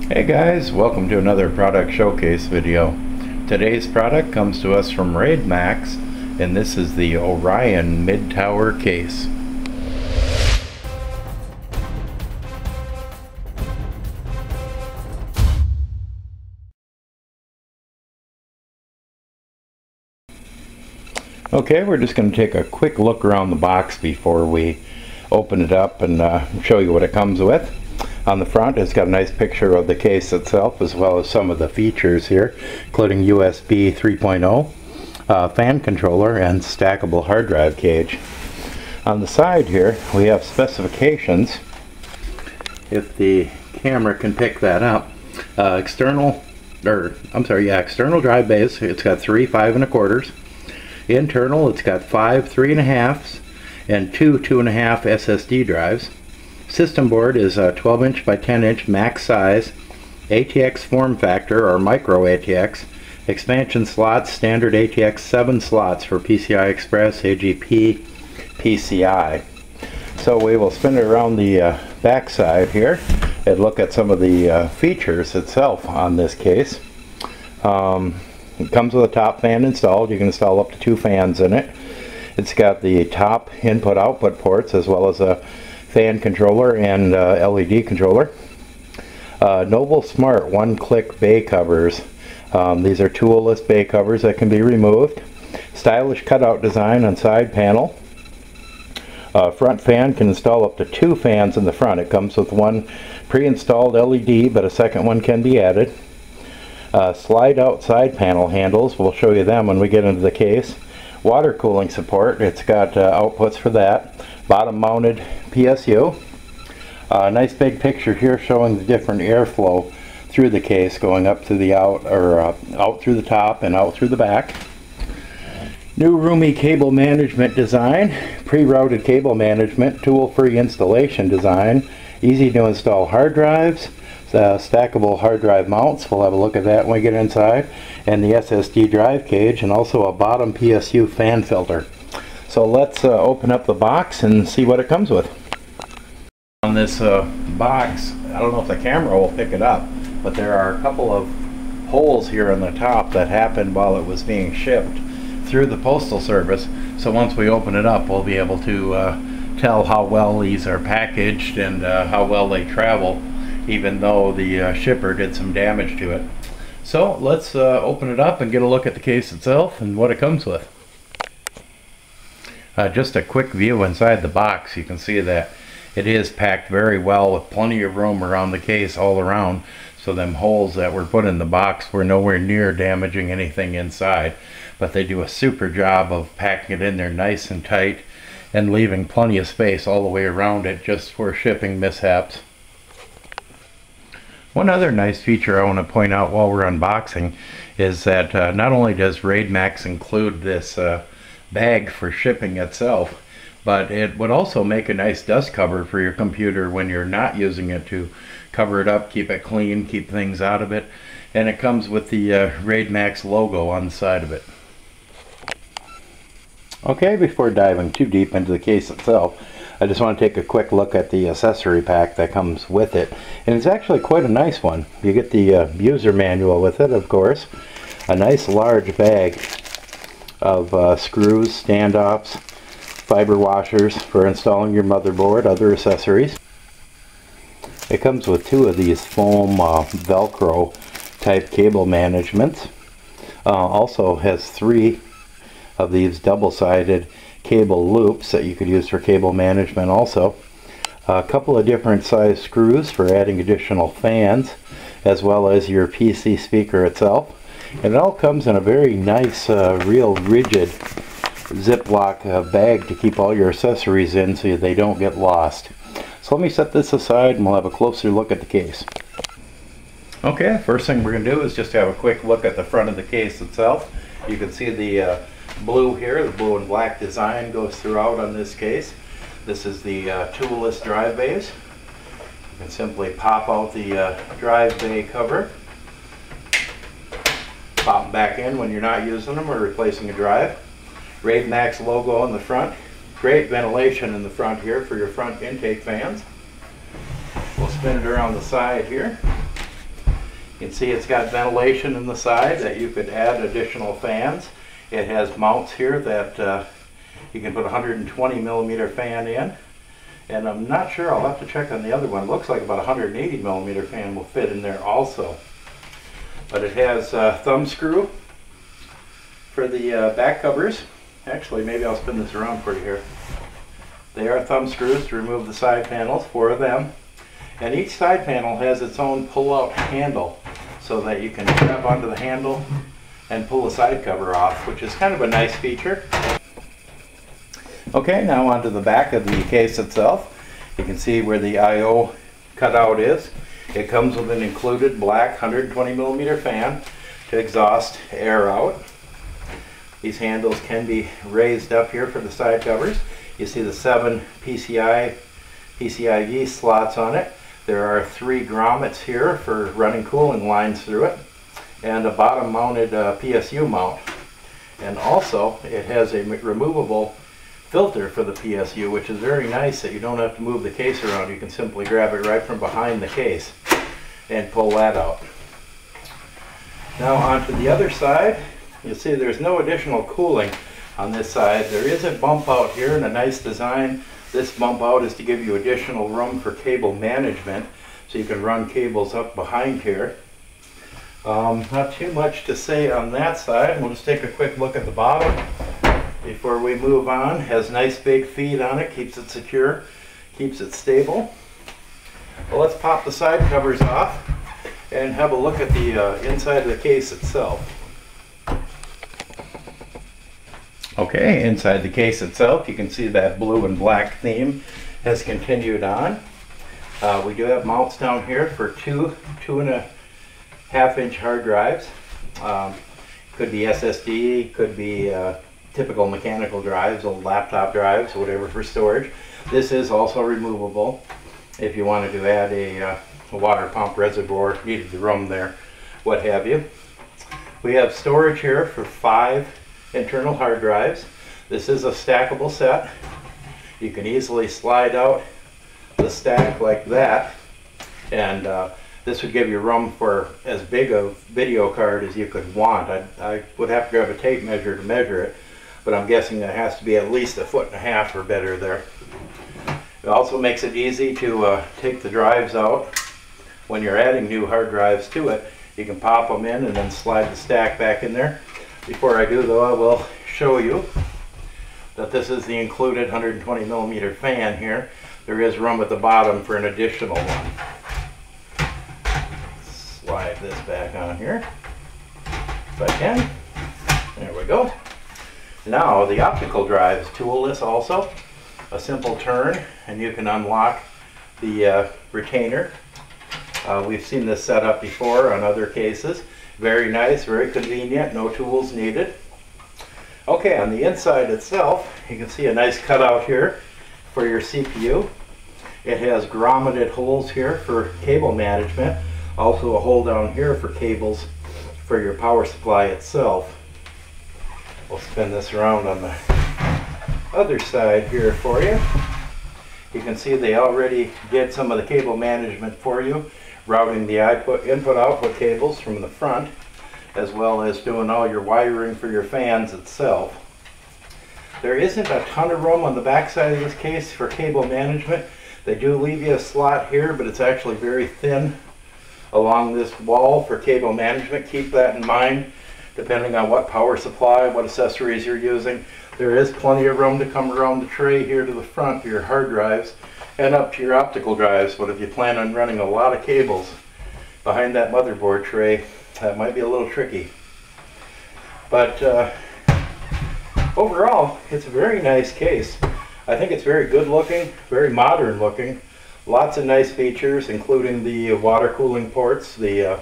Hey guys, welcome to another product showcase video. Today's product comes to us from RaidMax, and this is the Orion mid-tower case. Okay, we're just going to take a quick look around the box before we open it up and show you what it comes with. On the front, it's got a nice picture of the case itself, as well as some of the features here, including USB 3.0, fan controller, and stackable hard drive cage. On the side here, we have specifications, if the camera can pick that up. External drive bays. It's got 3 5.25. Internal, it's got 5 3.5s and 2 2.5 SSD drives. System board is a 12-inch by 10-inch max size, ATX form factor or micro ATX, expansion slots, standard ATX 7 slots for PCI Express, AGP, PCI. So we will spin it around the back side here and look at some of the features itself on this case. It comes with a top fan installed. You can install up to 2 fans in it. It's got the top input-output ports, as well as a fan controller and LED controller. Noble Smart one-click bay covers. These are toolless bay covers that can be removed. Stylish cutout design on side panel. Front fan can install up to 2 fans in the front. It comes with one pre-installed LED, but a second one can be added. Slide out side panel handles. We'll show you them when we get into the case. Water cooling support. It's got outputs for that. Bottom mounted PSU. Nice big picture here showing the different airflow through the case, going up to the out through the top and out through the back. New roomy cable management design, pre-routed cable management, tool-free installation design, easy to install hard drives, stackable hard drive mounts. We'll have a look at that when we get inside, and the SSD drive cage, and also a bottom PSU fan filter. So let's open up the box and see what it comes with. On this box, I don't know if the camera will pick it up, but there are a couple of holes here on the top that happened while it was being shipped through the Postal Service. So once we open it up, we'll be able to tell how well these are packaged and how well they travel, even though the shipper did some damage to it. So let's open it up and get a look at the case itself and what it comes with. Just a quick view inside the box. You can see that it is packed very well with plenty of room around the case all around, so them holes that were put in the box were nowhere near damaging anything inside, but they do a super job of packing it in there nice and tight and leaving plenty of space all the way around it just for shipping mishaps. One other nice feature I want to point out while we're unboxing is that not only does RaidMax include this bag for shipping itself, but it would also make a nice dust cover for your computer when you're not using it, to cover it up, keep it clean, keep things out of it. And it comes with the RaidMax logo on the side of it. Okay, before diving too deep into the case itself, I just want to take a quick look at the accessory pack that comes with it. And it's actually quite a nice one. You get the user manual with it, of course. A nice large bag of screws, standoffs, fiber washers for installing your motherboard, other accessories. It comes with 2 of these foam Velcro type cable managements. Also has 3 of these double-sided cable loops that you could use for cable management also. A couple of different size screws for adding additional fans, as well as your PC speaker itself. And it all comes in a very nice, real rigid Ziploc bag to keep all your accessories in so they don't get lost. So let me set this aside and we'll have a closer look at the case. Okay, first thing we're going to do is just have a quick look at the front of the case itself. You can see the blue here, the blue and black design goes throughout on this case. This is the toolless drive bays. You can simply pop out the drive bay cover, pop them back in when you're not using them or replacing a drive. RaidMax logo on the front. Great ventilation in the front here for your front intake fans. We'll spin it around the side here. You can see it's got ventilation in the side that you could add additional fans. It has mounts here that you can put a 120 millimeter fan in. And I'm not sure, I'll have to check on the other one. It looks like about a 180 millimeter fan will fit in there also. But it has a thumb screw for the back covers. Actually, maybe I'll spin this around for you here. They are thumb screws to remove the side panels, 4 of them. And each side panel has its own pull-out handle so that you can grab onto the handle and pull the side cover off, which is kind of a nice feature. Okay, now onto the back of the case itself. You can see where the I/O cutout is. It comes with an included black 120 millimeter fan to exhaust air out. These handles can be raised up here for the side covers. You see the 7 PCIe slots on it. There are 3 grommets here for running cooling lines through it, and a bottom mounted PSU mount. And also it has a removable filter for the PSU, which is very nice that you don't have to move the case around. You can simply grab it right from behind the case and pull that out. Now onto the other side. You'll see there's no additional cooling on this side. There is a bump out here and a nice design. This bump out is to give you additional room for cable management, so you can run cables up behind here. Not too much to say on that side. We'll just take a quick look at the bottom before we move on. Has nice big feet on it, keeps it secure, keeps it stable. Well, let's pop the side covers off and have a look at the inside of the case itself. Okay, inside the case itself, you can see that blue and black theme has continued on. We do have mounts down here for 2.5-inch hard drives. Could be SSD, could be typical mechanical drives, old laptop drives, whatever for storage. This is also removable if you wanted to add a water pump reservoir, needed the room there, what have you. We have storage here for 5 internal hard drives. This is a stackable set. You can easily slide out the stack like that, and this would give you room for as big a video card as you could want. I would have to grab a tape measure to measure it, but I'm guessing it has to be at least 1.5 feet or better there. It also makes it easy to take the drives out. When you're adding new hard drives to it, you can pop them in and then slide the stack back in there. Before I do though, I will show you that this is the included 120 millimeter fan here. There is room at the bottom for an additional one. Slide this back on here if I can. There we go. Now the optical drives, toolless also. A simple turn and you can unlock the retainer. We've seen this set up before on other cases. Very nice, very convenient, no tools needed. Okay, on the inside itself, you can see a nice cutout here for your CPU. It has grommeted holes here for cable management. Also a hole down here for cables for your power supply itself. We'll spin this around on the other side here for you. You can see they already did some of the cable management for you, routing the input-output cables from the front, as well as doing all your wiring for your fans itself. There isn't a ton of room on the back side of this case for cable management. They do leave you a slot here, but it's actually very thin along this wall for cable management. Keep that in mind, depending on what power supply, what accessories you're using. There is plenty of room to come around the tray here to the front for your hard drives and up to your optical drives, but if you plan on running a lot of cables behind that motherboard tray, that might be a little tricky. But overall, it's a very nice case. I think it's very good looking, very modern looking. Lots of nice features, including the water cooling ports, the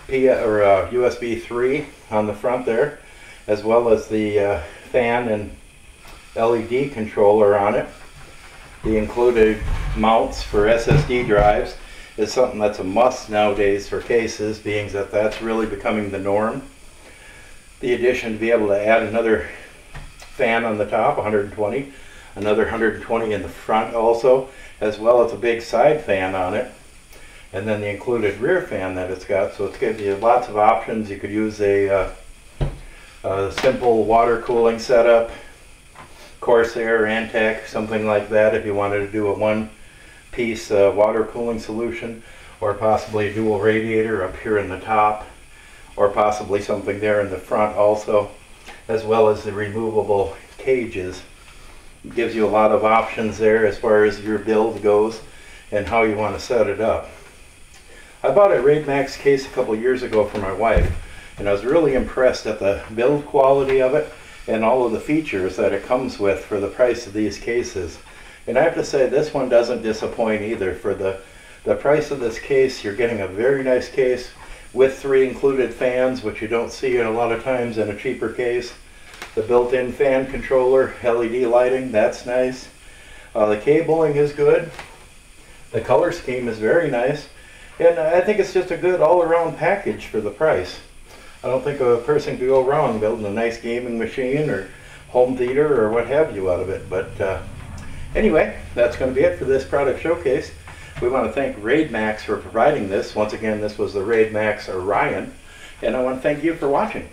USB 3 on the front there, as well as the fan and LED controller on it. The included mounts for SSD drives is something that's a must nowadays for cases, being that that's really becoming the norm. The addition to be able to add another fan on the top, 120, another 120 in the front also, as well as a big side fan on it. and then the included rear fan that it's got. So it's gives you lots of options. You could use a simple water cooling setup, Corsair, Antec, something like that, if you wanted to do a one-piece water cooling solution, or possibly a dual radiator up here in the top, or possibly something there in the front also, as well as the removable cages. It gives you a lot of options there as far as your build goes and how you want to set it up. I bought a RaidMax case a couple years ago for my wife, and I was really impressed at the build quality of it and all of the features that it comes with for the price of these cases. And I have to say, this one doesn't disappoint either. For the price of this case, you're getting a very nice case with 3 included fans, which you don't see a lot of times in a cheaper case. The built-in fan controller, LED lighting, that's nice. The cabling is good. The color scheme is very nice. And I think it's just a good all-around package for the price. I don't think a person could go wrong building a nice gaming machine or home theater or what have you out of it. But anyway, that's going to be it for this product showcase. We want to thank RaidMax for providing this. Once again, this was the RaidMax Orion. And I want to thank you for watching.